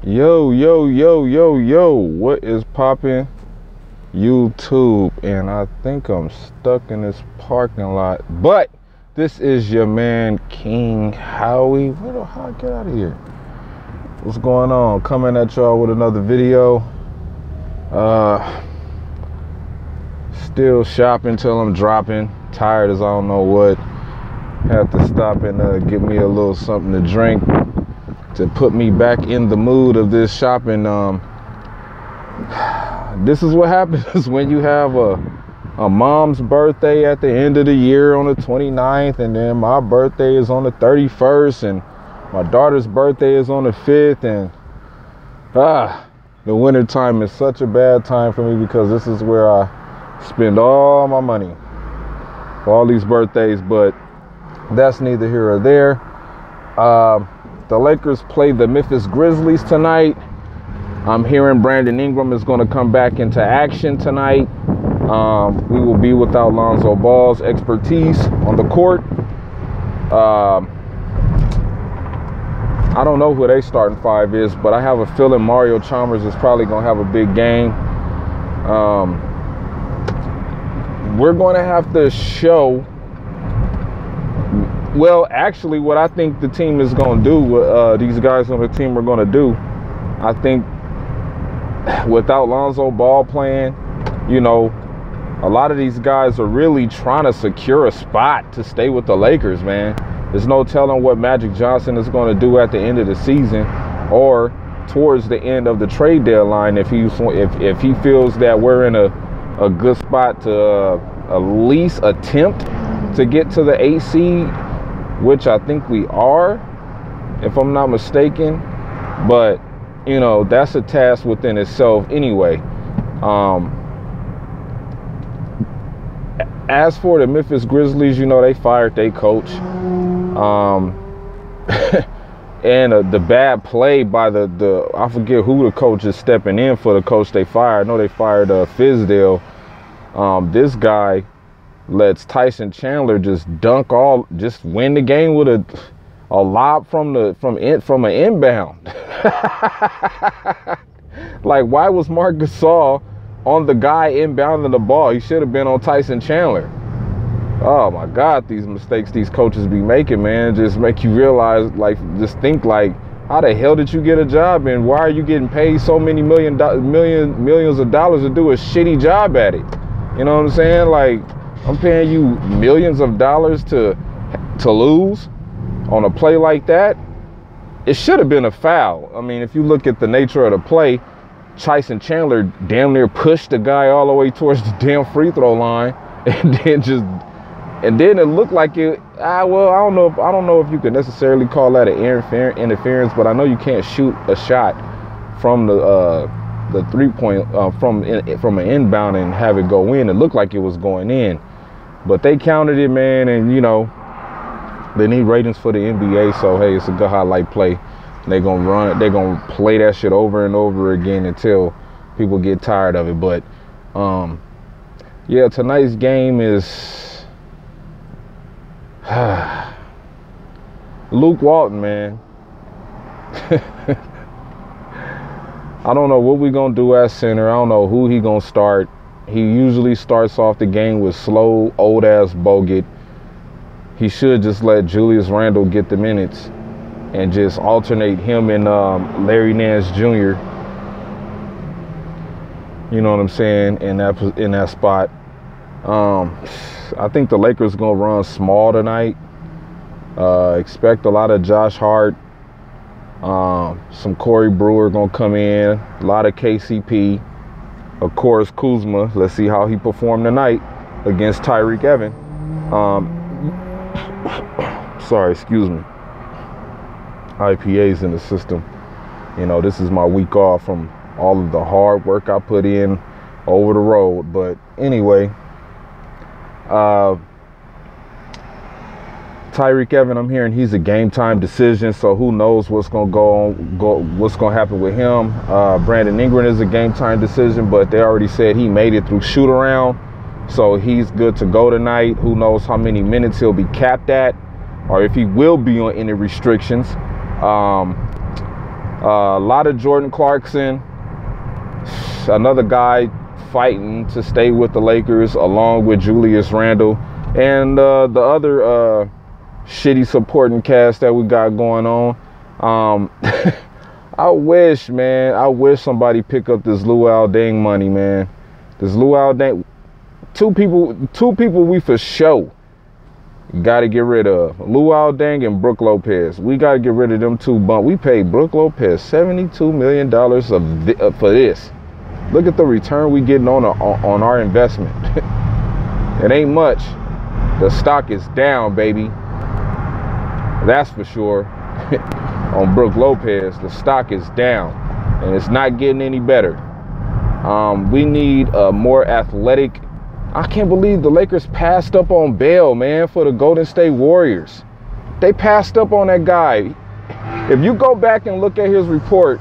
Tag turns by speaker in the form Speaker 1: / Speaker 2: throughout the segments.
Speaker 1: Yo, what is poppin', YouTube? And I think I'm stuck in this parking lot, but this is your man King Howie. Where the hell I get out of here? What's going on? Coming at y'all with another video. Still shopping till I'm dropping. Tired as I don't know what. Have to stop and get me a little something to drink to put me back in the mood of this shopping. This is what happens when you have a mom's birthday at the end of the year on the 29th, and then my birthday is on the 31st, and my daughter's birthday is on the 5th, and the winter time is such a bad time for me because this is where I spend all my money for all these birthdays, but that's neither here or there. The Lakers play the Memphis Grizzlies tonight. I'm hearing Brandon Ingram is going to come back into action tonight. We will be without Lonzo Ball's expertise on the court. I don't know who their starting five is, but I have a feeling Mario Chalmers is probably going to have a big game. We're going to have to show, well, actually, what I think the team is going to do, these guys on the team are going to do, I think without Lonzo Ball playing, you know, a lot of these guys are really trying to secure a spot to stay with the Lakers, man. There's no telling what Magic Johnson is going to do at the end of the season or towards the end of the trade deadline if he feels that we're in a good spot to at least attempt to get to the 8 seed, which I think we are, if I'm not mistaken. But, you know, that's a task within itself anyway. As for the Memphis Grizzlies, you know, they fired their coach. And the bad play by the I forget who the coach is stepping in for the coach they fired. I know they fired Fizdale. This guy lets Tyson Chandler just win the game with a lob from an inbound. Like, why was Marc Gasol on the guy inbounding the ball? He should have been on Tyson Chandler. Oh my God, these mistakes these coaches be making, man, just make you realize, like, just think like, how the hell did you get a job, and why are you getting paid so many millions of dollars to do a shitty job at it? You know what I'm saying? Like, I'm paying you millions of dollars to lose on a play like that. It should have been a foul. I mean, if you look at the nature of the play, Tyson Chandler damn near pushed the guy all the way towards the damn free throw line, and then it looked like it. Well, I don't know if you could necessarily call that an interference, but I know you can't shoot a shot from the 3-point from an inbound and have it go in. It looked like it was going in, but they counted it, man. And you know, they need ratings for the NBA, so hey, it's a good highlight play. They're gonna play that shit over and over again until people get tired of it. But yeah, tonight's game is Luke Walton, man. I don't know what we're going to do at center. I don't know who he going to start. He usually starts off the game with slow, old-ass Bogut. He should just let Julius Randle get the minutes and just alternate him and Larry Nance Jr. You know what I'm saying, in that spot. I think the Lakers going to run small tonight. Expect a lot of Josh Hart. Some Corey Brewer going to come in. A lot of KCP. Of course, Kuzma. Let's see how he performed tonight against Tyreek Evans. Sorry, excuse me. IPA's in the system. You know, this is my week off from all of the hard work I put in over the road. But anyway, Tyreek Evans, I'm hearing he's a game time decision, so who knows what's gonna what's gonna happen with him. Brandon Ingram is a game time decision, but they already said he made it through shoot around, so he's good to go tonight. Who knows how many minutes he'll be capped at, or if he will be on any restrictions. A lot of Jordan Clarkson, another guy fighting to stay with the Lakers, along with Julius Randle, and the other shitty supporting cast that we got going on. I wish somebody pick up this Luol Deng money, man. This Luol Deng, two people we for sure got to get rid of. Luol Deng and Brook Lopez. We got to get rid of them two. But we paid Brook Lopez $72 million for this. Look at the return we getting on our investment. It ain't much. The stock is down, baby. That's for sure. On Brook Lopez, the stock is down, and it's not getting any better. We need a more athletic. I can't believe the Lakers passed up on Bale, man, for the Golden State Warriors. They passed up on that guy. If you go back and look at his report,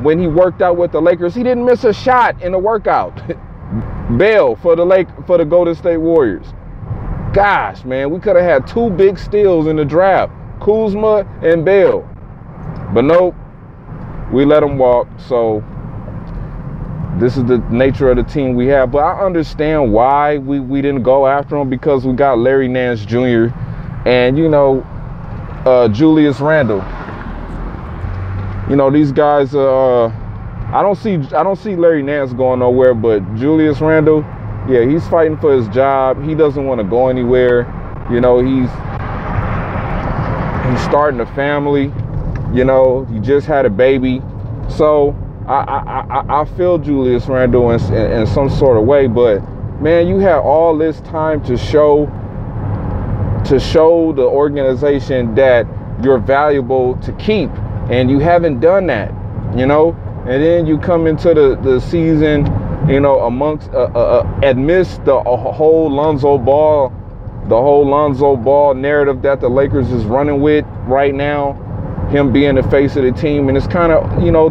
Speaker 1: when he worked out with the Lakers, he didn't miss a shot in the workout. Bale for the Golden State Warriors. Gosh, man, we could have had two big steals in the draft, Kuzma and Bale. But nope, we let him walk. So this is the nature of the team we have. But I understand why we didn't go after him, because we got Larry Nance Jr. and, Julius Randle. These guys, I don't see Larry Nance going nowhere, but Julius Randle, yeah, he's fighting for his job. He doesn't want to go anywhere. He's starting a family. He just had a baby. So I feel Julius Randle in some sort of way, but man, you had all this time to show the organization that you're valuable to keep, and you haven't done that. And then you come into the season, amidst the whole Lonzo Ball narrative that the Lakers is running with right now, him being the face of the team, and it's kind of,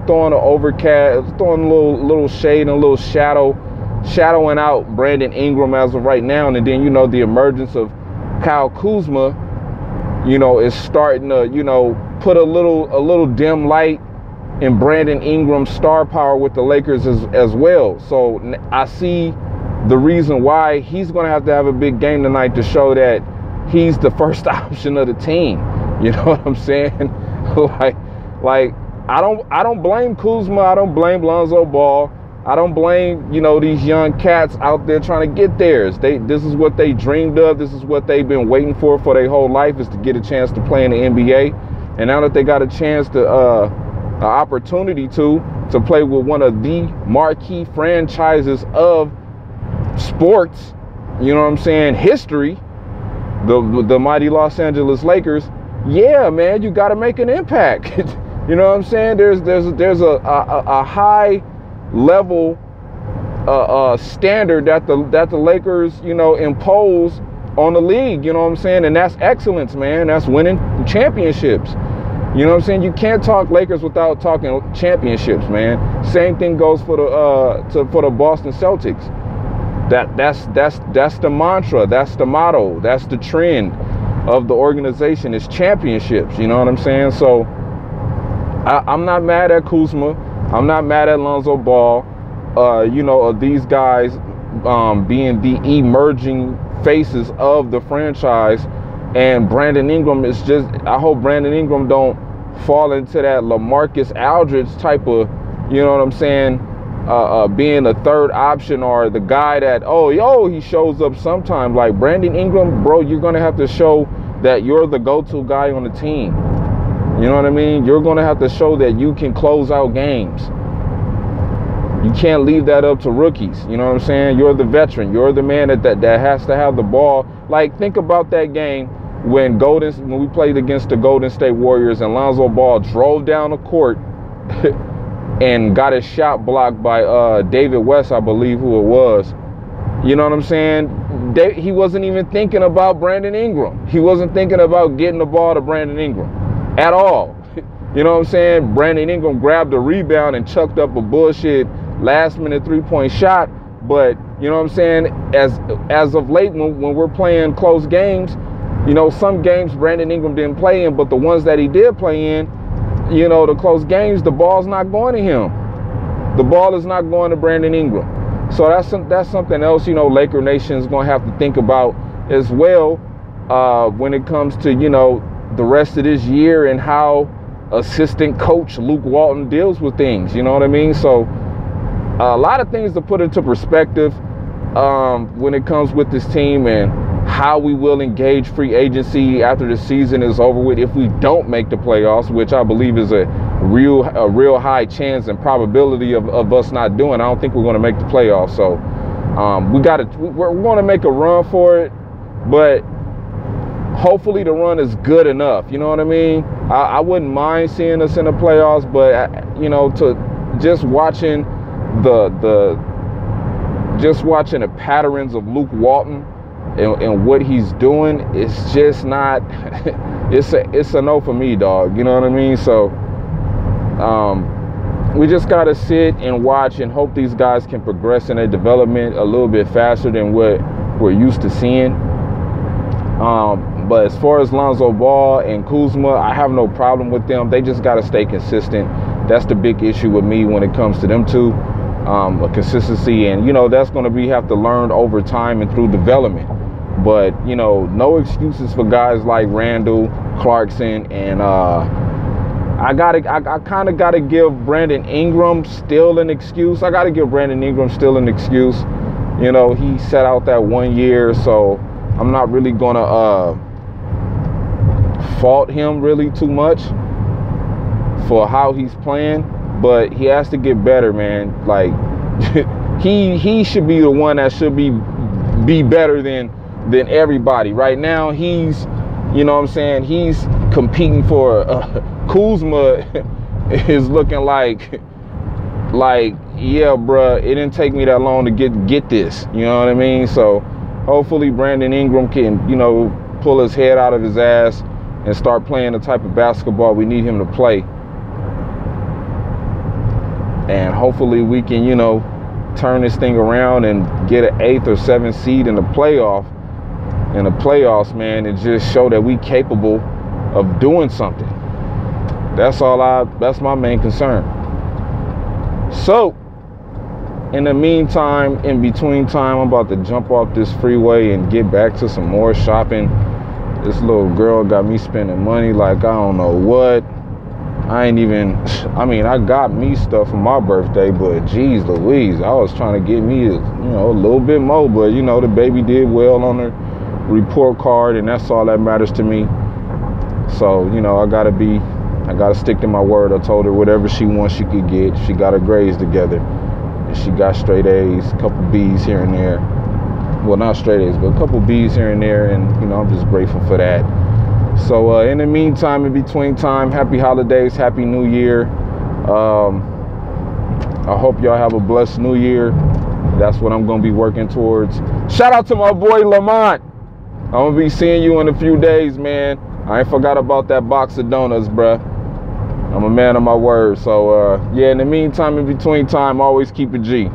Speaker 1: throwing an overcast, throwing a little shade and a little shadowing out Brandon Ingram as of right now. And then, the emergence of Kyle Kuzma, is starting to, put a little dim light in Brandon Ingram's star power with the Lakers as well. So I see the reason why he's going to have a big game tonight to show that he's the first option of the team. You know what I'm saying? like I don't blame Kuzma. I don't blame Lonzo Ball. I don't blame, these young cats out there trying to get theirs. This is what they dreamed of. This is what they've been waiting for their whole life, is to get a chance to play in the NBA. And now that they got a chance to, an opportunity to play with one of the marquee franchises of sports, history, the mighty Los Angeles Lakers. Yeah, man, you got to make an impact. You know what I'm saying? There's a high level standard that the Lakers, impose on the league. You know what I'm saying? And that's excellence, man. That's winning championships. You know what I'm saying? You can't talk Lakers without talking championships, man. Same thing goes for the Boston Celtics. That's the mantra. That's the motto. That's the trend of the organization, is championships. You know what I'm saying? So I'm not mad at Kuzma. I'm not mad at Lonzo Ball. Of these guys being the emerging faces of the franchise. And Brandon Ingram is just, I hope Brandon Ingram don't fall into that LaMarcus Aldridge type of, you know what I'm saying, being a third option, or the guy that, he shows up sometime. Like, Brandon Ingram, bro, you're going to have to show that you're the go-to guy on the team. You know what I mean? You're going to have to show that you can close out games. You can't leave that up to rookies. You know what I'm saying? You're the veteran. You're the man that has to have the ball. Like, think about that game when we played against the Golden State Warriors, and Lonzo Ball drove down the court and got his shot blocked by David West, I believe who it was. You know what I'm saying? He wasn't even thinking about Brandon Ingram. He wasn't thinking about getting the ball to Brandon Ingram at all. You know what I'm saying? Brandon Ingram grabbed a rebound and chucked up a bullshit last-minute three-point shot. But, you know what I'm saying, as of late, when we're playing close games, some games Brandon Ingram didn't play in, but the ones that he did play in, you know, the close games, the ball's not going to him. The ball is not going to Brandon Ingram. So that's something else, you know, Laker Nation is going to have to think about as well when it comes to, you know, the rest of this year and how assistant coach Luke Walton deals with things. You know what I mean? So a lot of things to put into perspective when it comes with this team and how we will engage free agency after the season is over with if we don't make the playoffs, which I believe is a real high chance and probability of us not doing. I don't think we're going to make the playoffs. So we're going to make a run for it, but hopefully the run is good enough. You know what I mean? I wouldn't mind seeing us in the playoffs, but you know, to just watching the patterns of Luke Walton and what he's doing, it's just not. it's a no for me, dog. You know what I mean? So we just gotta sit and watch and hope these guys can progress in their development a little bit faster than what we're used to seeing. But as far as Lonzo Ball and Kuzma, I have no problem with them. They just gotta stay consistent. That's the big issue with me when it comes to them two. A consistency, and you know, that's going to have to learn over time and through development. But you know, no excuses for guys like Randall, Clarkson, and I kind of gotta give Brandon Ingram still an excuse. You know, he set out that 1 year, so I'm not really gonna fault him really too much for how he's playing. But he has to get better, man. Like he should be the one that should be better than everybody. Right now, he's, you know what I'm saying, he's competing for Kuzma is looking like yeah, bruh, it didn't take me that long to get this. You know what I mean? So hopefully Brandon Ingram can, you know, pull his head out of his ass and start playing the type of basketball we need him to play. And hopefully we can, you know, turn this thing around and get an 8th or 7th seed in the playoffs, man, and just show that we capable of doing something. That's my main concern. So, in the meantime, in between time, I'm about to jump off this freeway and get back to some more shopping. This little girl got me spending money like I don't know what. I got me stuff for my birthday, but geez Louise, I was trying to get me, you know, a little bit more, but you know, the baby did well on her report card, and that's all that matters to me. So, you know, I gotta stick to my word. I told her whatever she wants she could get. She got her grades together, and she got straight A's, a couple B's here and there. Well, not straight A's, but a couple B's here and there, and you know, I'm just grateful for that. So in the meantime, in between time, happy holidays, happy new year. I hope y'all have a blessed new year. That's what I'm going to be working towards. Shout out to my boy Lamont. I'm going to be seeing you in a few days, man. I ain't forgot about that box of donuts, bruh. I'm a man of my word. So yeah, in the meantime, in between time, always keep it G.